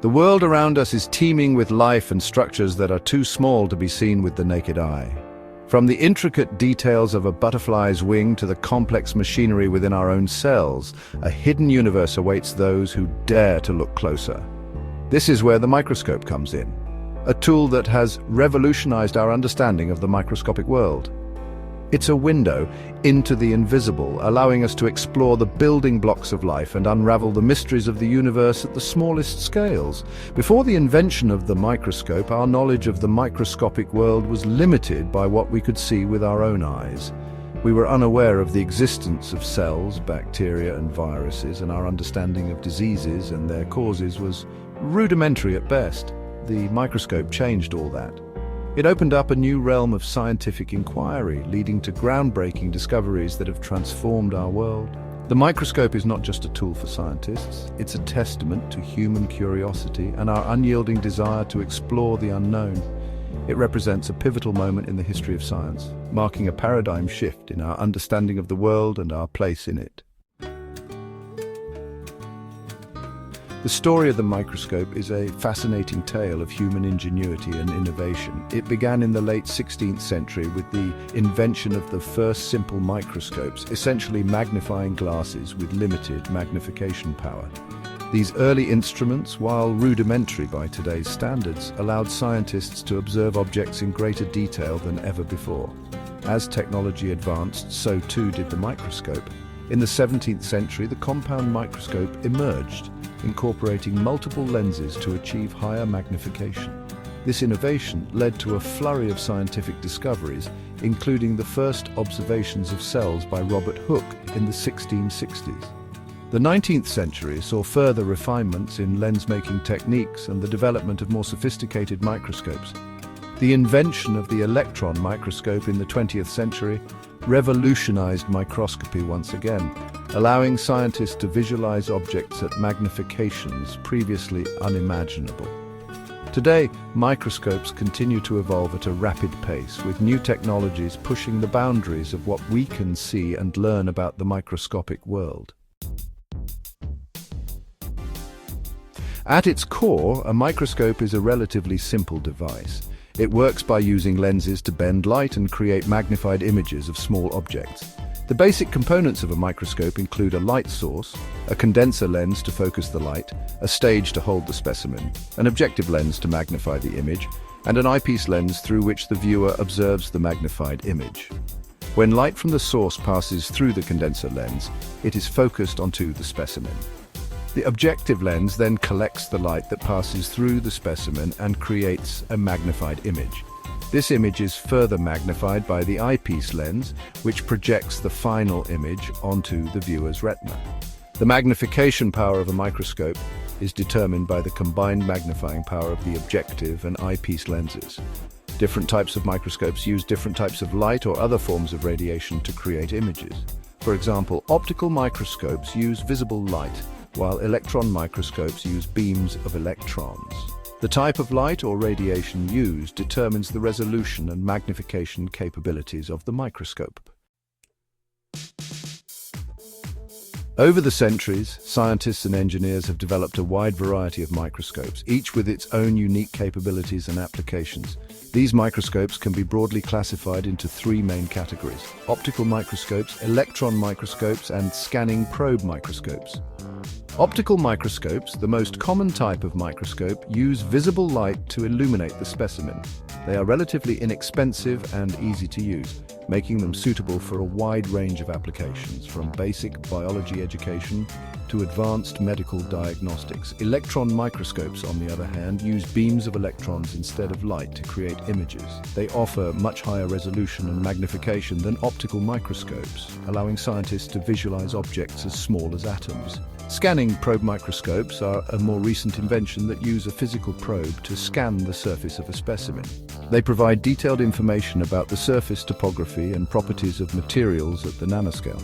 The world around us is teeming with life and structures that are too small to be seen with the naked eye. From the intricate details of a butterfly's wing to the complex machinery within our own cells, a hidden universe awaits those who dare to look closer. This is where the microscope comes in, a tool that has revolutionized our understanding of the microscopic world. It's a window into the invisible, allowing us to explore the building blocks of life and unravel the mysteries of the universe at the smallest scales. Before the invention of the microscope, our knowledge of the microscopic world was limited by what we could see with our own eyes. We were unaware of the existence of cells, bacteria and viruses, and our understanding of diseases and their causes was rudimentary at best. The microscope changed all that. It opened up a new realm of scientific inquiry, leading to groundbreaking discoveries that have transformed our world. The microscope is not just a tool for scientists, it's a testament to human curiosity and our unyielding desire to explore the unknown. It represents a pivotal moment in the history of science, marking a paradigm shift in our understanding of the world and our place in it. The story of the microscope is a fascinating tale of human ingenuity and innovation. It began in the late 16th century with the invention of the first simple microscopes, essentially magnifying glasses with limited magnification power. These early instruments, while rudimentary by today's standards, allowed scientists to observe objects in greater detail than ever before. As technology advanced, so too did the microscope. In the 17th century, the compound microscope emerged, incorporating multiple lenses to achieve higher magnification. This innovation led to a flurry of scientific discoveries, including the first observations of cells by Robert Hooke in the 1660s. The 19th century saw further refinements in lens-making techniques and the development of more sophisticated microscopes. The invention of the electron microscope in the 20th century revolutionized microscopy once again, allowing scientists to visualize objects at magnifications previously unimaginable. Today, microscopes continue to evolve at a rapid pace, with new technologies pushing the boundaries of what we can see and learn about the microscopic world. At its core, a microscope is a relatively simple device. It works by using lenses to bend light and create magnified images of small objects. The basic components of a microscope include a light source, a condenser lens to focus the light, a stage to hold the specimen, an objective lens to magnify the image, and an eyepiece lens through which the viewer observes the magnified image. When light from the source passes through the condenser lens, it is focused onto the specimen. The objective lens then collects the light that passes through the specimen and creates a magnified image. This image is further magnified by the eyepiece lens, which projects the final image onto the viewer's retina. The magnification power of a microscope is determined by the combined magnifying power of the objective and eyepiece lenses. Different types of microscopes use different types of light or other forms of radiation to create images. For example, optical microscopes use visible light, while electron microscopes use beams of electrons. The type of light or radiation used determines the resolution and magnification capabilities of the microscope. Over the centuries, scientists and engineers have developed a wide variety of microscopes, each with its own unique capabilities and applications. These microscopes can be broadly classified into three main categories: optical microscopes, electron microscopes, and scanning probe microscopes. Optical microscopes, the most common type of microscope, use visible light to illuminate the specimen. They are relatively inexpensive and easy to use, making them suitable for a wide range of applications, from basic biology education to advanced medical diagnostics. Electron microscopes, on the other hand, use beams of electrons instead of light to create images. They offer much higher resolution and magnification than optical microscopes, allowing scientists to visualize objects as small as atoms. Scanning probe microscopes are a more recent invention that use a physical probe to scan the surface of a specimen. They provide detailed information about the surface topography and properties of materials at the nanoscale.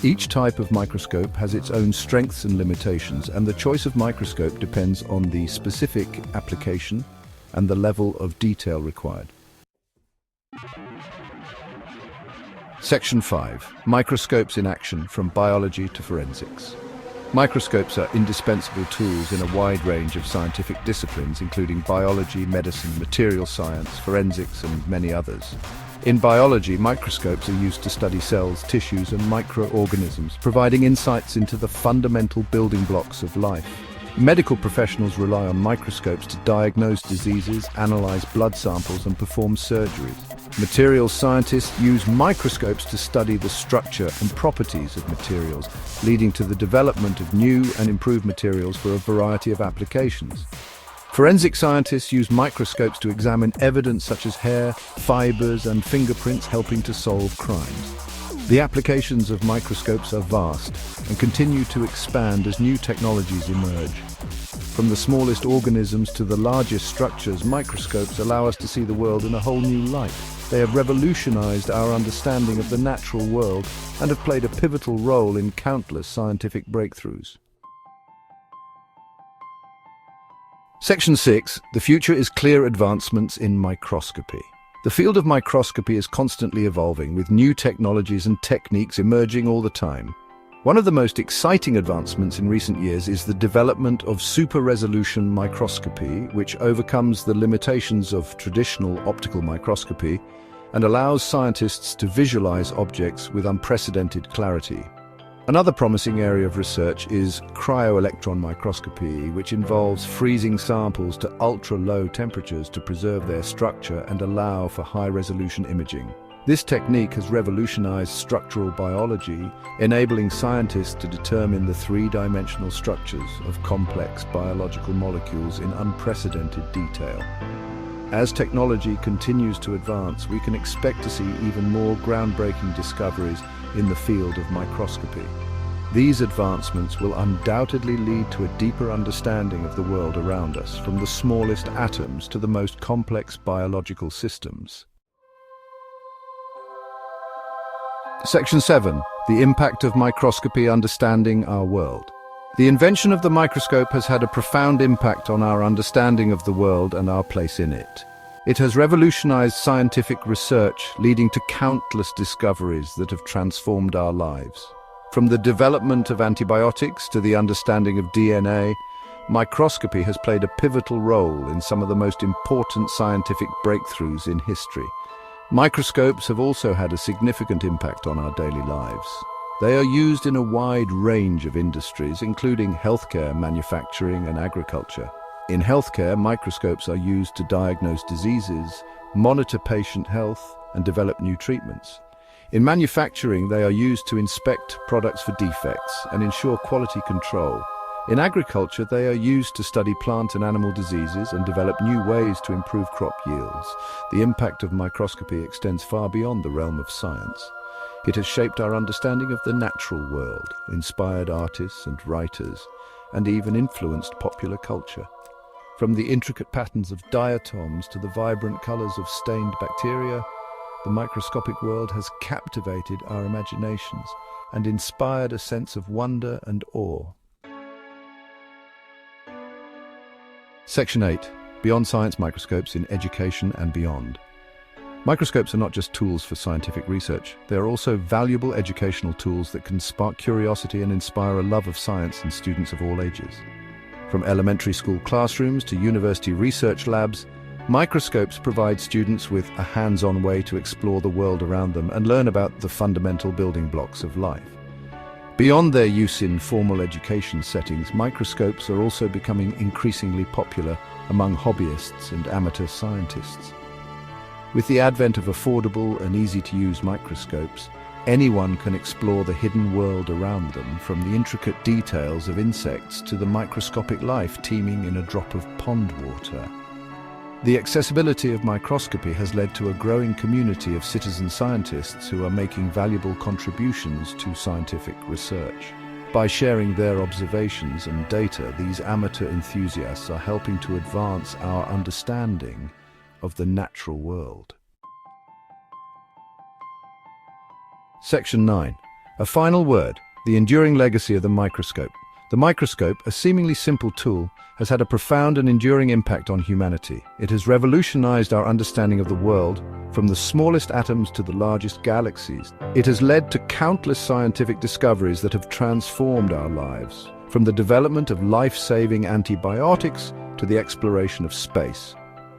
Each type of microscope has its own strengths and limitations, and the choice of microscope depends on the specific application and the level of detail required. Section 5. Microscopes in action, from biology to forensics. Microscopes are indispensable tools in a wide range of scientific disciplines, including biology, medicine, material science, forensics, and many others. In biology, microscopes are used to study cells, tissues, and microorganisms, providing insights into the fundamental building blocks of life. Medical professionals rely on microscopes to diagnose diseases, analyze blood samples, and perform surgeries. Materials scientists use microscopes to study the structure and properties of materials, leading to the development of new and improved materials for a variety of applications. Forensic scientists use microscopes to examine evidence such as hair, fibers, and fingerprints, helping to solve crimes. The applications of microscopes are vast and continue to expand as new technologies emerge. From the smallest organisms to the largest structures, microscopes allow us to see the world in a whole new light. They have revolutionized our understanding of the natural world and have played a pivotal role in countless scientific breakthroughs. Section 6. The future is clear advancements in microscopy. The field of microscopy is constantly evolving, with new technologies and techniques emerging all the time. One of the most exciting advancements in recent years is the development of super-resolution microscopy, which overcomes the limitations of traditional optical microscopy and allows scientists to visualize objects with unprecedented clarity. Another promising area of research is cryo-electron microscopy, which involves freezing samples to ultra-low temperatures to preserve their structure and allow for high-resolution imaging. This technique has revolutionized structural biology, enabling scientists to determine the three-dimensional structures of complex biological molecules in unprecedented detail. As technology continues to advance, we can expect to see even more groundbreaking discoveries in the field of microscopy. These advancements will undoubtedly lead to a deeper understanding of the world around us, from the smallest atoms to the most complex biological systems. Section 7. The impact of microscopy understanding our world. The invention of the microscope has had a profound impact on our understanding of the world and our place in it. It has revolutionized scientific research, leading to countless discoveries that have transformed our lives. From the development of antibiotics to the understanding of DNA, microscopy has played a pivotal role in some of the most important scientific breakthroughs in history. Microscopes have also had a significant impact on our daily lives. They are used in a wide range of industries, including healthcare, manufacturing, and agriculture. In healthcare, microscopes are used to diagnose diseases, monitor patient health, and develop new treatments. In manufacturing, they are used to inspect products for defects and ensure quality control. In agriculture, they are used to study plant and animal diseases and develop new ways to improve crop yields. The impact of microscopy extends far beyond the realm of science. It has shaped our understanding of the natural world, inspired artists and writers, and even influenced popular culture. From the intricate patterns of diatoms to the vibrant colors of stained bacteria, the microscopic world has captivated our imaginations and inspired a sense of wonder and awe. Section 8. Beyond science microscopes in education and beyond. Microscopes are not just tools for scientific research. They are also valuable educational tools that can spark curiosity and inspire a love of science in students of all ages. From elementary school classrooms to university research labs, microscopes provide students with a hands-on way to explore the world around them and learn about the fundamental building blocks of life. Beyond their use in formal education settings, microscopes are also becoming increasingly popular among hobbyists and amateur scientists. With the advent of affordable and easy-to-use microscopes, anyone can explore the hidden world around them, from the intricate details of insects to the microscopic life teeming in a drop of pond water. The accessibility of microscopy has led to a growing community of citizen scientists who are making valuable contributions to scientific research. By sharing their observations and data, these amateur enthusiasts are helping to advance our understanding of the natural world. Section 9. A final word: the enduring legacy of the microscope. The microscope, a seemingly simple tool, has had a profound and enduring impact on humanity. It has revolutionized our understanding of the world, from the smallest atoms to the largest galaxies. It has led to countless scientific discoveries that have transformed our lives. from the development of life-saving antibiotics to the exploration of space.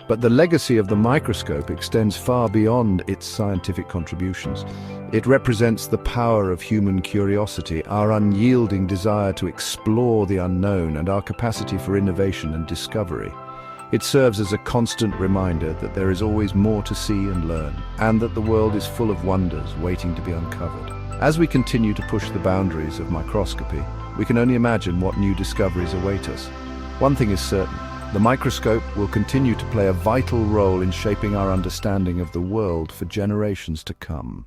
But the legacy of the microscope extends far beyond its scientific contributions. It represents the power of human curiosity, our unyielding desire to explore the unknown, and our capacity for innovation and discovery. It serves as a constant reminder that there is always more to see and learn, and that the world is full of wonders waiting to be uncovered. As we continue to push the boundaries of microscopy, we can only imagine what new discoveries await us. One thing is certain: the microscope will continue to play a vital role in shaping our understanding of the world for generations to come.